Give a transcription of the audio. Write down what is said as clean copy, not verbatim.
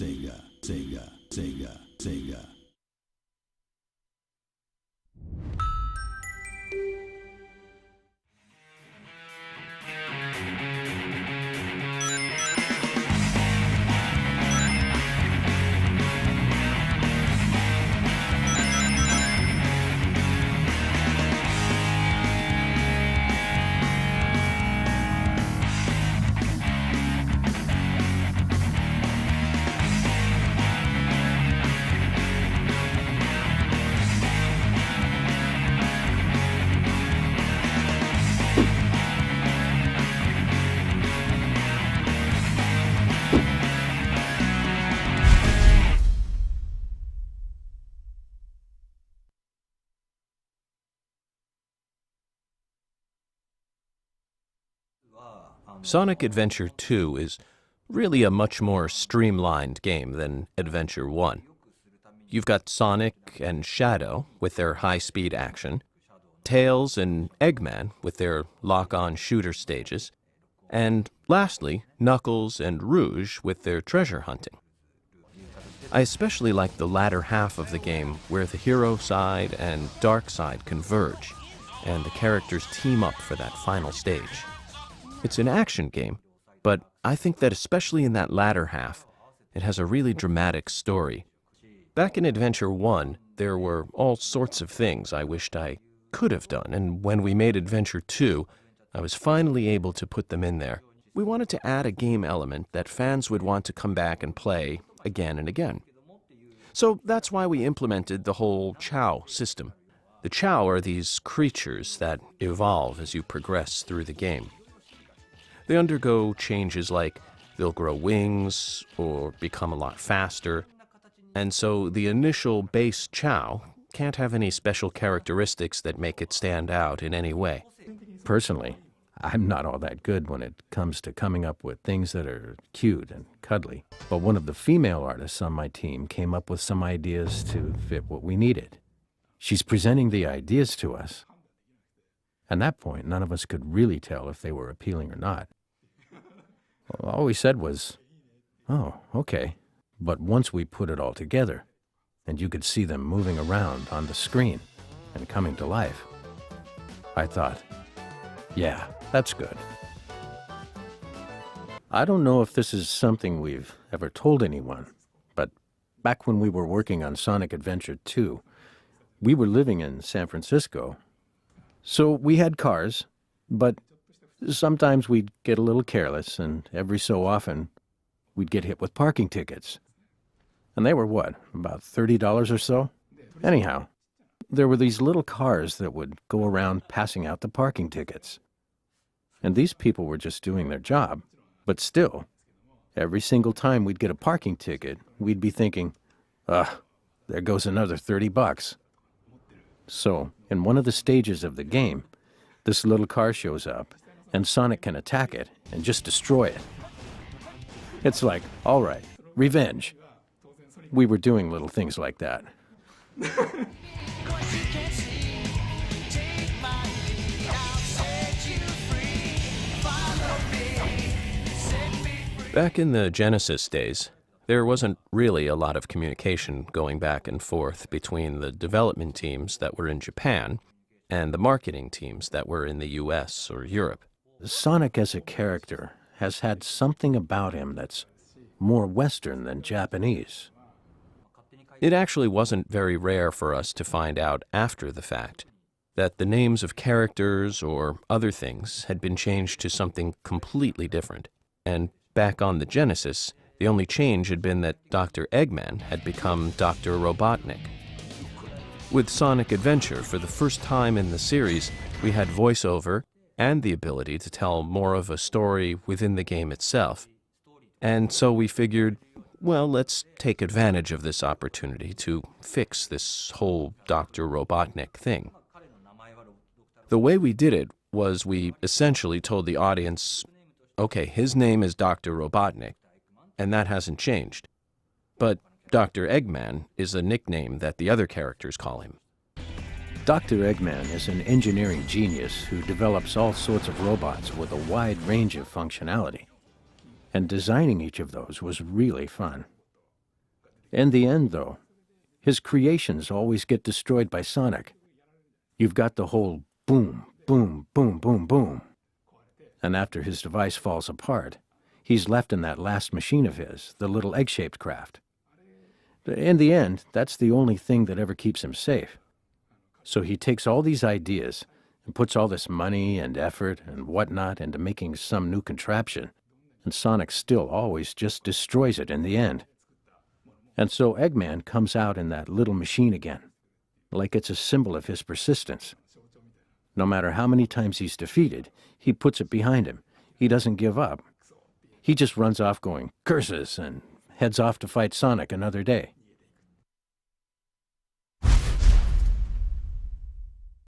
Sega. Sonic Adventure 2 is really a much more streamlined game than Adventure 1. You've got Sonic and Shadow with their high-speed action, Tails and Eggman with their lock-on shooter stages, and lastly, Knuckles and Rouge with their treasure hunting. I especially like the latter half of the game where the hero side and dark side converge, and the characters team up for that final stage. It's an action game, but I think that especially in that latter half, it has a really dramatic story. Back in Adventure 1, there were all sorts of things I wished I could have done, and when we made Adventure 2, I was finally able to put them in there. We wanted to add a game element that fans would want to come back and play again and again. So that's why we implemented the whole Chow system. The Chow are these creatures that evolve as you progress through the game. They undergo changes like they'll grow wings or become a lot faster, and so the initial base Chow can't have any special characteristics that make it stand out in any way. Personally, I'm not all that good when it comes to coming up with things that are cute and cuddly, but one of the female artists on my team came up with some ideas to fit what we needed. She's presenting the ideas to us. At that point, none of us could really tell if they were appealing or not. All we said was, "Oh, okay." But once we put it all together, and you could see them moving around on the screen and coming to life, I thought, yeah, that's good. I don't know if this is something we've ever told anyone, but back when we were working on Sonic Adventure 2, we were living in San Francisco. So we had cars, but sometimes we'd get a little careless, and every so often we'd get hit with parking tickets. And they were what, about $30 or so? Anyhow, there were these little cars that would go around passing out the parking tickets. And these people were just doing their job, but still, every single time we'd get a parking ticket, we'd be thinking, there goes another $30. So, in one of the stages of the game, this little car shows up, and Sonic can attack it and just destroy it. It's like, all right, revenge. We were doing little things like that. Back in the Genesis days, there wasn't really a lot of communication going back and forth between the development teams that were in Japan and the marketing teams that were in the US or Europe. Sonic as a character has had something about him that's more Western than Japanese. It actually wasn't very rare for us to find out after the fact that the names of characters or other things had been changed to something completely different. And back on the Genesis, the only change had been that Dr. Eggman had become Dr. Robotnik. With Sonic Adventure, for the first time in the series, we had voiceover and the ability to tell more of a story within the game itself. And so we figured, well, let's take advantage of this opportunity to fix this whole Dr. Robotnik thing. The way we did it was we essentially told the audience, okay, his name is Dr. Robotnik, and that hasn't changed. But Dr. Eggman is a nickname that the other characters call him. Dr. Eggman is an engineering genius who develops all sorts of robots with a wide range of functionality. And designing each of those was really fun. In the end, though, his creations always get destroyed by Sonic. You've got the whole boom, boom, boom, boom, boom. And after his device falls apart, he's left in that last machine of his, the little egg-shaped craft. In the end, that's the only thing that ever keeps him safe. So he takes all these ideas and puts all this money and effort and whatnot into making some new contraption, and Sonic still always just destroys it in the end. And so Eggman comes out in that little machine again, like it's a symbol of his persistence. No matter how many times he's defeated, he puts it behind him. He doesn't give up. He just runs off going, "Curses," and heads off to fight Sonic another day.